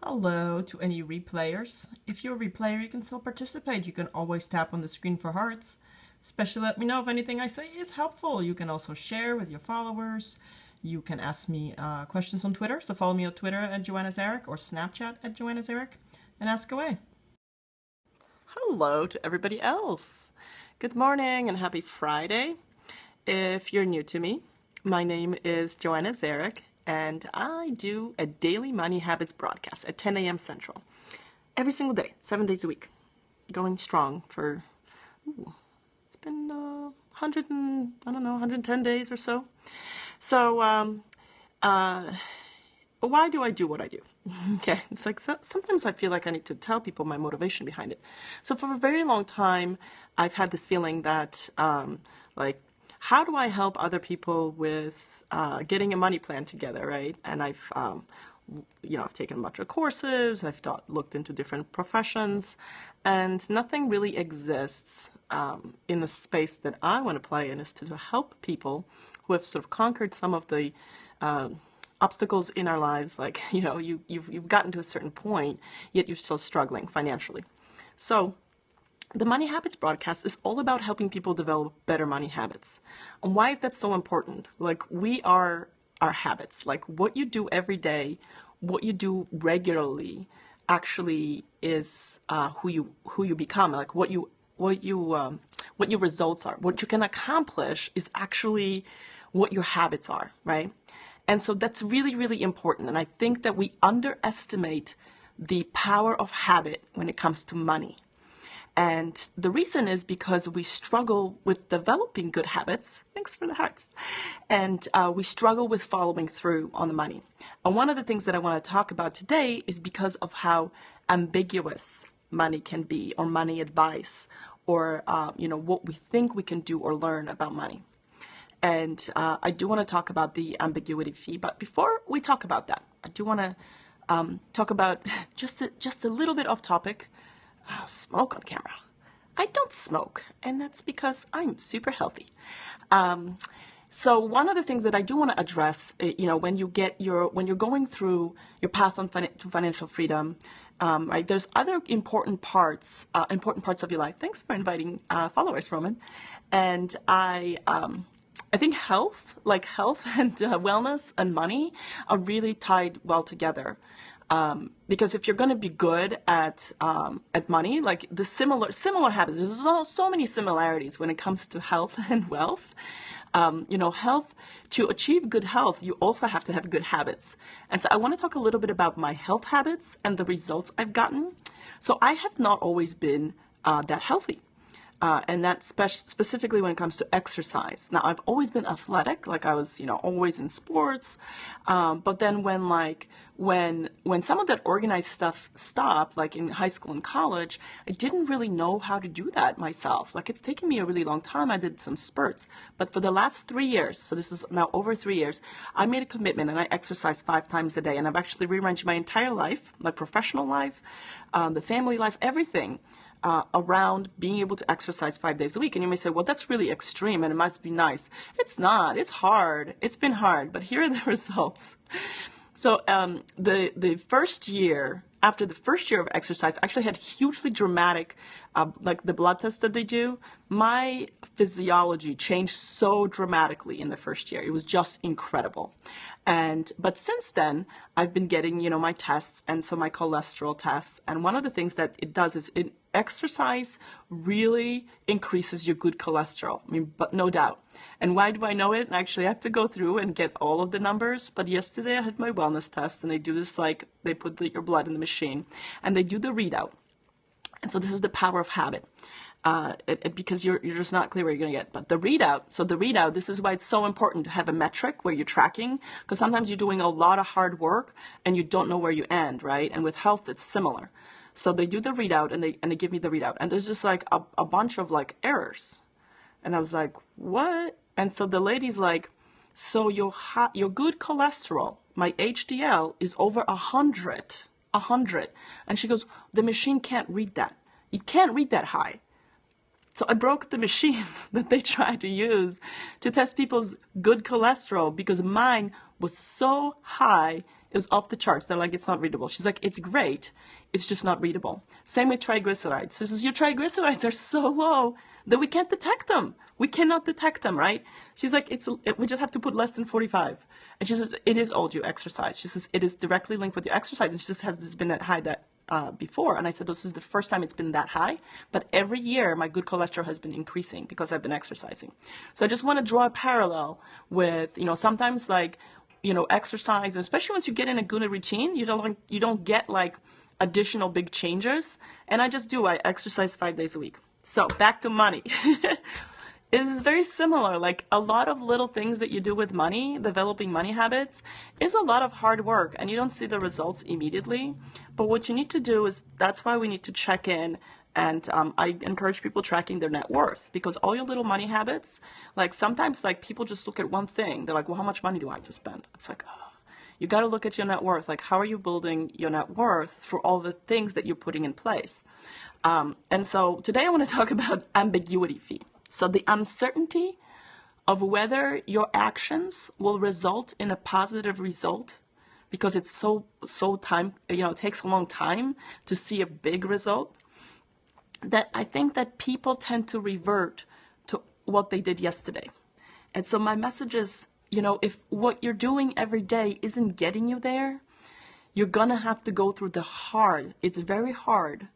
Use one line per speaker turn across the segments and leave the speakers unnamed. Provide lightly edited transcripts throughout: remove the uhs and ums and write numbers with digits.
Hello to any replayers. If you're a replayer, you can still participate. You can always tap on the screen for hearts. Especially let me know if anything I say is helpful. You can also share with your followers. You can ask me questions on Twitter. So follow me on Twitter at joannazarach or Snapchat at joannazarach and ask away. Hello to everybody else. Good morning and happy Friday. If you're new to me, my name is joannazarach, and I do a daily money habits broadcast at 10 a.m. Central every single day, 7 days a week, going strong for, it's been 110 days or so. So why do I do what I do? Okay, it's like sometimes I feel like I need to tell people my motivation behind it. So for a very long time, I've had this feeling that how do I help other people with getting a money plan together, right? And I've taken a bunch of courses, I've looked into different professions, and nothing really exists in the space that I want to play in is to help people who have sort of conquered some of the obstacles in our lives, like, you've gotten to a certain point, yet you're still struggling financially. So the Money Habits broadcast is all about helping people develop better money habits. And why is that so important? Like, we are our habits. Like, what you do every day, what you do regularly, actually is who you become. Like, what your results are. What you can accomplish is actually what your habits are, right? And so that's really, really important. And I think that we underestimate the power of habit when it comes to money. And the reason is because we struggle with developing good habits. Thanks for the hearts. And we struggle with following through on the money. And one of the things that I want to talk about today is because of how ambiguous money can be, or money advice, or what we think we can do or learn about money. And I do want to talk about the ambiguity fee. But before we talk about that, I do want to talk about just a little bit off topic. Smoke on camera. I don't smoke, and that's because I'm super healthy. So one of the things that I do want to address, when you're going through your path to financial freedom, right? There's other important parts of your life. Thanks for inviting followers, Roman. And I think health and wellness and money are really tied well together. Because if you're going to be good at money, like the similar habits, there's so many similarities when it comes to health and wealth. Health, to achieve good health, you also have to have good habits. And so I want to talk a little bit about my health habits and the results I've gotten. So I have not always been that healthy. And that's specifically when it comes to exercise. Now, I've always been athletic, like I was, always in sports. But then when some of that organized stuff stopped, like in high school and college, I didn't really know how to do that myself. Like, it's taken me a really long time. I did some spurts. But for the last 3 years, so this is now over 3 years, I made a commitment and I exercise 5 times a day. And I've actually rearranged my entire life, my professional life, the family life, everything, around being able to exercise 5 days a week. And you may say, well, that's really extreme and it must be nice. It's not. It's hard. It's been hard. But here are the results. So the first year, after the first year of exercise, I actually had hugely dramatic, like the blood test that they do. My physiology changed so dramatically in the first year. It was just incredible. But since then, I've been getting, my tests, and so my cholesterol tests. And one of the things that it does is exercise really increases your good cholesterol. But no doubt. And why do I know it? And actually, I have to go through and get all of the numbers. But yesterday I had my wellness test, and they do this, they put your blood in the machine, and they do the readout. And so this is the power of habit. Because you're just not clear where you're going to get. But the readout, this is why it's so important to have a metric where you're tracking, because sometimes you're doing a lot of hard work and you don't know where you end, right? And with health, it's similar. So they do the readout and they give me the readout. And there's just a bunch of errors. And I was like, what? And so the lady's like, so your good cholesterol, my HDL, is over 100. And she goes, the machine can't read that. It can't read that high. So I broke the machine that they tried to use to test people's good cholesterol, because mine was so high It was off the charts. They're like, it's not readable. She's like, it's great. It's just not readable. Same with triglycerides. She says, your triglycerides are so low that we can't detect them. We cannot detect them, right? She's like, we just have to put less than 45. And she says, it is all due exercise. She says, it is directly linked with your exercise. It just has been that high that before. And I said, this is the first time it's been that high. But every year, my good cholesterol has been increasing because I've been exercising. So I just want to draw a parallel with, sometimes like, exercise, and especially once you get in a good routine, you don't get like additional big changes. And I just do. I exercise 5 days a week. So back to money. It is very similar. Like a lot of little things that you do with money, developing money habits, is a lot of hard work, and you don't see the results immediately. But what you need to do is, that's why we need to check in. And I encourage people tracking their net worth, because all your little money habits, like sometimes like people just look at one thing. They're like, well, how much money do I have to spend? It's like, oh, you got to look at your net worth. Like, how are you building your net worth for all the things that you're putting in place? And so today I want to talk about ambiguity fee. So the uncertainty of whether your actions will result in a positive result, because it's so time, it takes a long time to see a big result, that I think that people tend to revert to what they did yesterday. And so my message is, if what you're doing every day isn't getting you there, you're going to have to go through it's very hard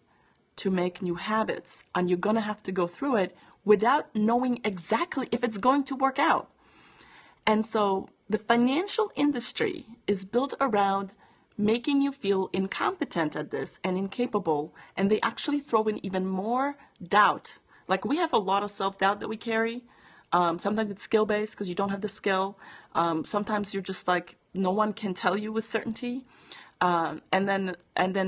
to make new habits, and you're going to have to go through it without knowing exactly if it's going to work out. And so the financial industry is built around making you feel incompetent at this and incapable, and they actually throw in even more doubt. Like, we have a lot of self-doubt that we carry. Sometimes it's skill-based because you don't have the skill. Sometimes you're just like, no one can tell you with certainty. And then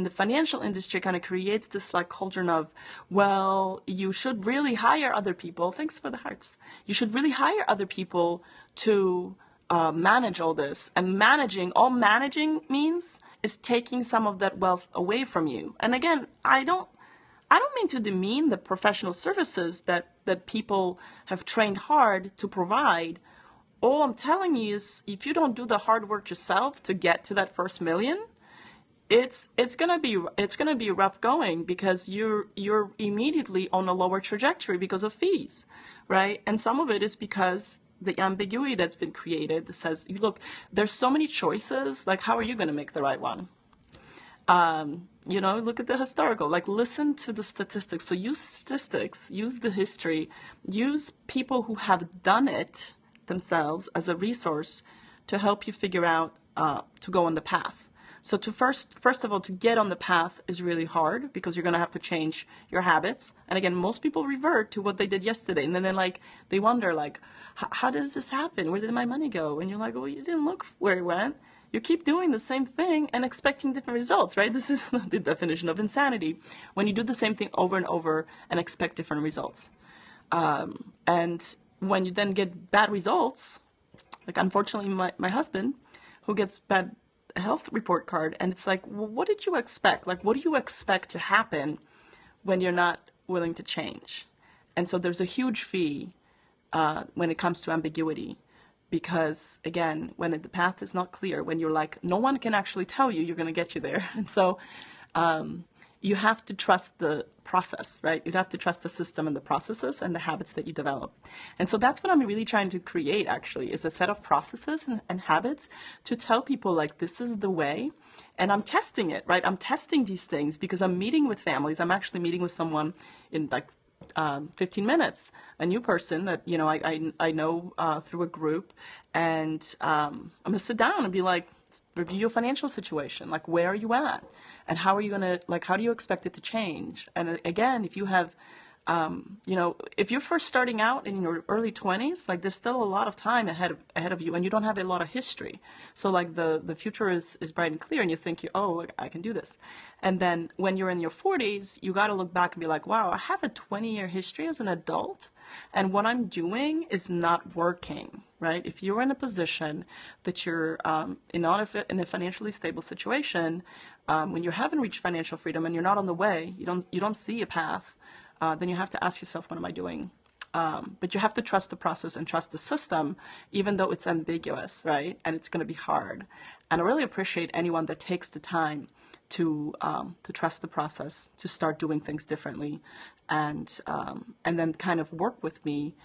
the financial industry kind of creates this like cauldron of, well, you should really hire other people. Thanks for the hearts. You should really hire other people to manage all this. And all managing means is taking some of that wealth away from you. And again, I don't mean to demean the professional services that people have trained hard to provide. All I'm telling you is, if you don't do the hard work yourself to get to that first million, it's gonna be rough going, because you're immediately on a lower trajectory because of fees, right? And some of it is because the ambiguity that's been created that says, look, there's so many choices, like, how are you going to make the right one? Look at the historical, like, listen to the statistics. So use statistics, use the history, use people who have done it themselves as a resource to help you figure out to go on the path. So first of all, to get on the path is really hard, because you're going to have to change your habits. And again, most people revert to what they did yesterday. And then they wonder, like, how does this happen? Where did my money go? And you're like, well, you didn't look where it went. You keep doing the same thing and expecting different results, right? This is the definition of insanity, when you do the same thing over and over and expect different results. And when you then get bad results, like unfortunately my husband, who gets bad health report card, and it's like, well, what did you expect? Like, what do you expect to happen when you're not willing to change? And so there's a huge fee when it comes to ambiguity, because again, when the path is not clear, when you're like, no one can actually tell you you're going to get you there. And so you have to trust the process, right? You'd have to trust the system and the processes and the habits that you develop. And so that's what I'm really trying to create, actually, is a set of processes and habits to tell people, like, this is the way. And I'm testing it, right? I'm testing these things because I'm meeting with families. I'm actually meeting with someone in 15 minutes, a new person that, I know through a group. And I'm going to sit down and be like, review your financial situation. Like, where are you at? And how are you going to, how do you expect it to change? And again, if you have, if you're first starting out in your early 20s, there's still a lot of time ahead of you, and you don't have a lot of history. So the future is bright and clear, and you think, oh, I can do this. And then when you're in your 40s, you got to look back and be like, wow, I have a 20-year history as an adult, and what I'm doing is not working, right? If you're in a position that you're in a financially stable situation, when you haven't reached financial freedom and you're not on the way, you don't see a path, then you have to ask yourself, what am I doing? But you have to trust the process and trust the system, even though it's ambiguous, right? And it's going to be hard. And I really appreciate anyone that takes the time to trust the process, to start doing things differently, and then kind of work with me,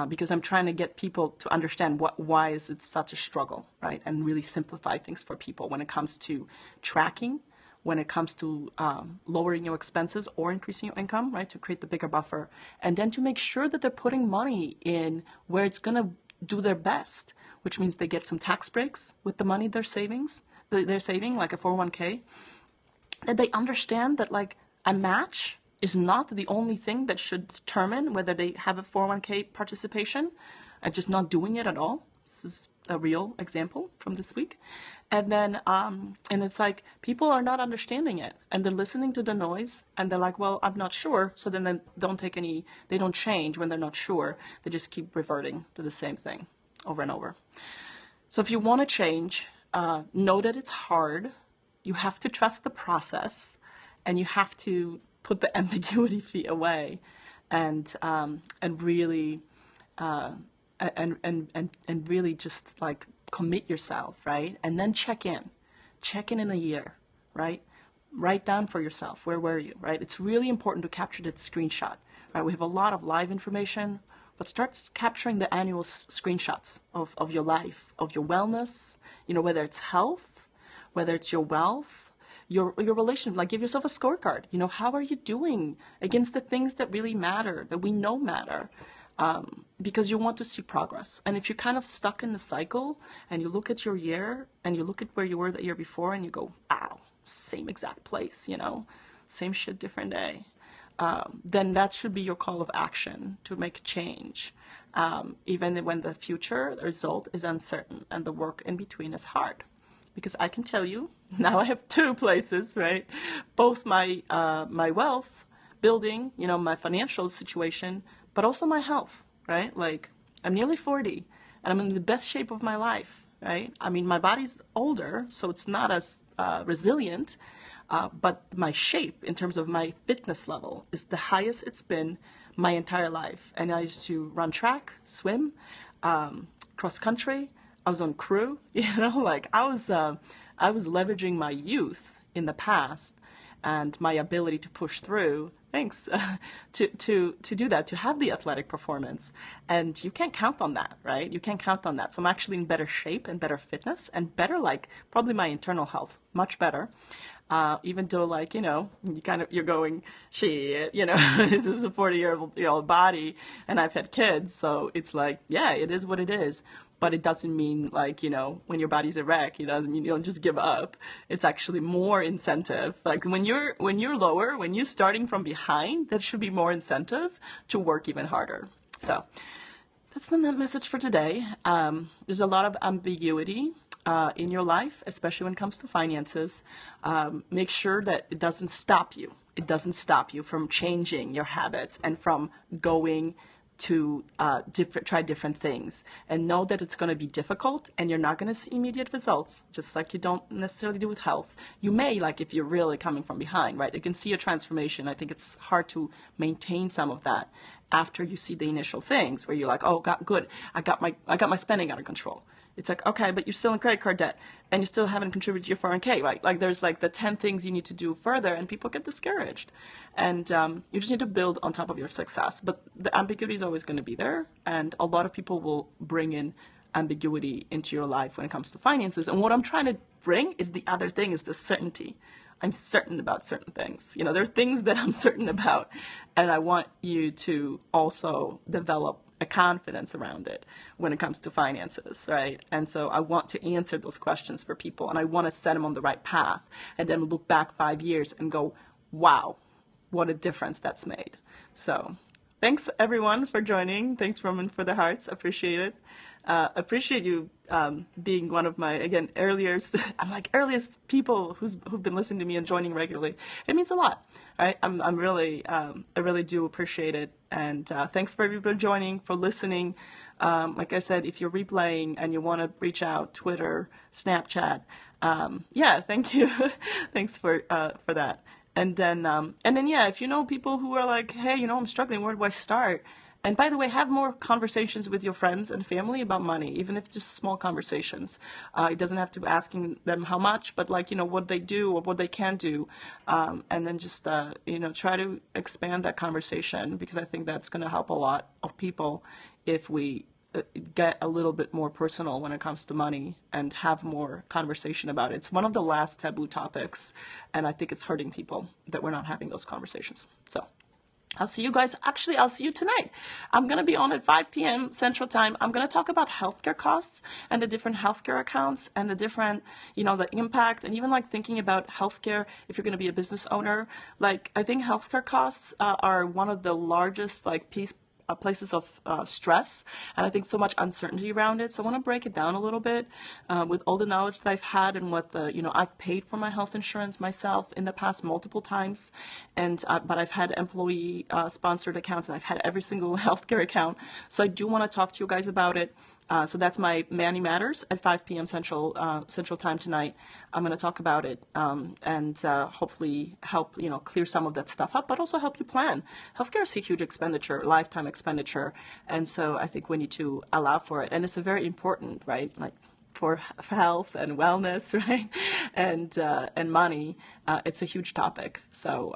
because I'm trying to get people to understand why is it such a struggle, right? And really simplify things for people when it comes to tracking, when it comes to lowering your expenses or increasing your income, right? To create the bigger buffer, and then to make sure that they're putting money in where it's gonna do their best, which means they get some tax breaks with the money they're saving, like a 401k, that they understand that like a match is not the only thing that should determine whether they have a 401k participation and just not doing it at all. This is a real example from this week. And then, and it's like people are not understanding it and they're listening to the noise and they're like, well, I'm not sure. So then they don't change when they're not sure. They just keep reverting to the same thing over and over. So if you want to change, know that it's hard. You have to trust the process and you have to put the ambiguity fee away and really, and really just like commit yourself, right? And then check in in a year, right? Write down for yourself, where were you, right? It's really important to capture that screenshot, right? We have a lot of live information, but start capturing the annual screenshots of your life, of your wellness, whether it's health, whether it's your wealth, your relationship. Like give yourself a scorecard. How are you doing against the things that really matter, that we know matter? Because you want to see progress. And if you're kind of stuck in the cycle and you look at your year and you look at where you were the year before and you go, wow, same exact place, same shit, different day, then that should be your call of action to make change, even when the future result is uncertain and the work in between is hard. Because I can tell you, now I have two places, right? Both my wealth building, my financial situation, but also my health, right? Like I'm nearly 40 and I'm in the best shape of my life, right? I mean, my body's older, so it's not as resilient, but my shape in terms of my fitness level is the highest it's been my entire life. And I used to run track, swim, cross country. I was on crew, like I was leveraging my youth in the past and my ability to push through, to do that, to have the athletic performance. And you can't count on that, right? You can't count on that. So I'm actually in better shape and better fitness and better, like probably my internal health, much better. Even though you're going, shit, this is a 40-year-old body and I've had kids. So it's like, yeah, it is what it is. But it doesn't mean like, when your body's a wreck, it doesn't mean you don't just give up. It's actually more incentive. Like when you're lower, when you're starting from behind, that should be more incentive to work even harder. So that's the message for today. There's a lot of ambiguity in your life, especially when it comes to finances. Make sure that it doesn't stop you. It doesn't stop you from changing your habits and from going to try different things, and know that it's going to be difficult and you're not going to see immediate results, just like you don't necessarily do with health. You may, like if you're really coming from behind, right? You can see a transformation. I think it's hard to maintain some of that after you see the initial things where you're like, oh, good, I got my spending under control. It's like, okay, but you're still in credit card debt and you still haven't contributed to your 401k, right? Like there's like the 10 things you need to do further and people get discouraged. And you just need to build on top of your success. But the ambiguity is always going to be there. And a lot of people will bring in ambiguity into your life when it comes to finances. And what I'm trying to bring is the other thing, is the certainty. I'm certain about certain things. There are things that I'm certain about. And I want you to also develop a confidence around it when it comes to finances, right? And so I want to answer those questions for people and I want to set them on the right path and then look back 5 years and go, wow, what a difference that's made. So thanks everyone for joining. Thanks Roman for the hearts. Appreciate it. Appreciate you being one of my, again, earliest people who've been listening to me and joining regularly. It means a lot, right? I really do appreciate it. And thanks for everybody joining, for listening. Like I said, if you're replaying and you want to reach out, Twitter, Snapchat, thank you. Thanks for that. And then, yeah, if you know people who are like, hey, I'm struggling, where do I start? And by the way, have more conversations with your friends and family about money, even if it's just small conversations. It doesn't have to be asking them how much, but like, what they do or what they can do. And then just, try to expand that conversation, because I think that's going to help a lot of people if we get a little bit more personal when it comes to money and have more conversation about it. It's one of the last taboo topics, and I think it's hurting people that we're not having those conversations. So I'll see you guys. Actually, I'll see you tonight. I'm going to be on at 5 p.m. Central Time. I'm going to talk about healthcare costs and the different healthcare accounts and the different, the impact, and even like thinking about healthcare if you're going to be a business owner. Like, I think healthcare costs are one of the largest places of stress, and I think so much uncertainty around it. So I want to break it down a little bit with all the knowledge that I've had and what I've paid for my health insurance myself in the past multiple times, and but I've had employee sponsored accounts, and I've had every single healthcare account. So I do want to talk to you guys about it. So that's my Money Matters at 5 p.m. Central Time tonight. I'm going to talk about it and hopefully help clear some of that stuff up, but also help you plan. Healthcare is a huge expenditure, lifetime expenditure, and so I think we need to allow for it. And it's a very important, right? Like for health and wellness, right? And money, it's a huge topic. So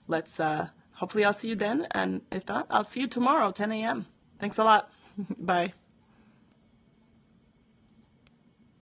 let's hopefully I'll see you then, and if not, I'll see you tomorrow, 10 a.m. Thanks a lot. Bye.